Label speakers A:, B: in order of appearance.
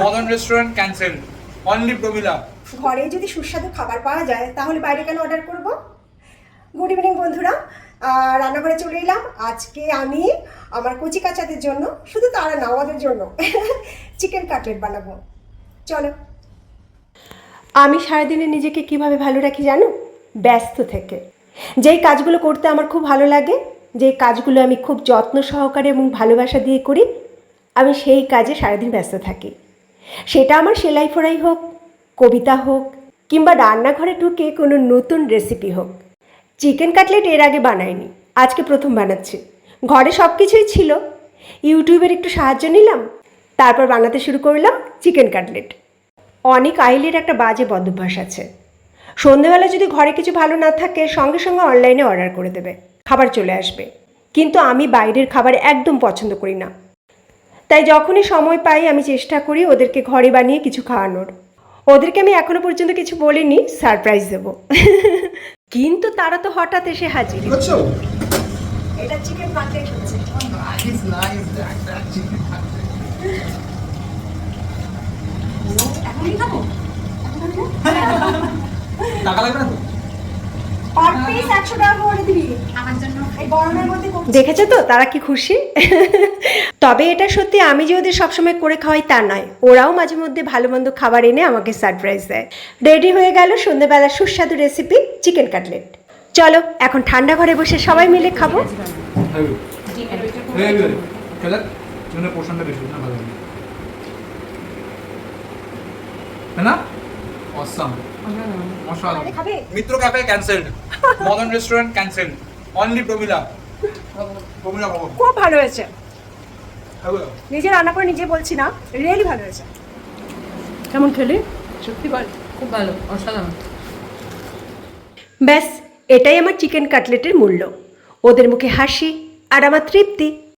A: Madan restaurant cancel, only প্রমিলা।
B: ঘরে যদি সুস্বাদু খাবার পাওয়া যায় তাহলে বাইরে কেন অর্ডার করব? গুড ইভিনিং বন্ধুরা, রান্নাঘরে চলে এলাম। আজকে আমি আমার কচি কাচাদের জন্য, শুধু তারা না আমাদের জন্য চিকেন কাটলেট বানাবো। চলো। আমি সারাদিনে নিজেকে কিভাবে ভালো রাখি জানো? ব্যস্ত থেকে। যেই কাজগুলো করতে আমার খুব ভালো লাগে, যেই কাজগুলো আমি খুব যত্ন সহকারে এবং ভালোবাসা দিয়ে করি, আমি সেই কাজে সারাদিন ব্যস্ত থাকি। সেটা আমার সেলাই ফোড়াই হোক, কবিতা হোক, কিংবা রান্নাঘরে ঢুকে কোনো নতুন রেসিপি হোক। চিকেন কাটলেট এর আগে বানাইনি, আজকে প্রথম বানাচ্ছি। ঘরে সব কিছুই ছিল, ইউটিউবের একটু সাহায্য নিলাম, তারপর বানাতে শুরু করলাম চিকেন কাটলেট। অনেক আইলের একটা বাজে বদভ্যাস আছে, সন্ধেবেলা যদি ঘরে কিছু ভালো না থাকে সঙ্গে সঙ্গে অনলাইনে অর্ডার করে দেবে, খাবার চলে আসবে। কিন্তু আমি বাইরের খাবার একদম পছন্দ করি না, তাই যখনই সময় পাই আমি চেষ্টা করি ওদেরকে ঘরে বানিয়ে কিছু খাওয়ানোর। ওদেরকে আমি এখনো পর্যন্ত কিছু বলিনি, সারপ্রাইজ দেব। কিন্তু তারা তো হঠাৎ এসে হাজির। এটা চিকেন কাটলেট হচ্ছে।
A: Nice nice, that chicken cutlet.
B: এখনই খাবো?
A: টাকা লাগবে না তো?
B: পার পিস 100 টাকা করে দিবি আমার জন্য, এই গরমের মধ্যে। দেখেছো তো তারা কি খুশি। তবে এটা সত্যি, আমি যে ওদের সবসময় করে খাওয়াই তা নয়, ওরাও মাঝে মধ্যে ভালো মন্দ খাবার এনে আমাকে সারপ্রাইজ দেয়। রেডি হয়ে গেল সন্ধ্যেবেলার সুস্বাদু রেসিপি চিকেন কাটলেট। চলো এখন ঠান্ডা ঘরে বসে সবাই মিলে খাবো।
A: পোর্শনটা বেশি না, ভালো না? Awesome, masala. Mitra cafe cancelled, Madan restaurant cancelled, only Pramila. Pramila Bhavan
B: খুব ভালো হয়েছে, নিজে রান্না করে নিজে বলছি না, রিয়েলি ভালো হয়েছে। কেমন খেলি?
C: সত্যি বল, খুব ভালো, অসাধারণ।
B: ব্যাস, এটাই আমার চিকেন কাটলেটের মূল্য। ওদের মুখে হাসি আর আমার তৃপ্তি।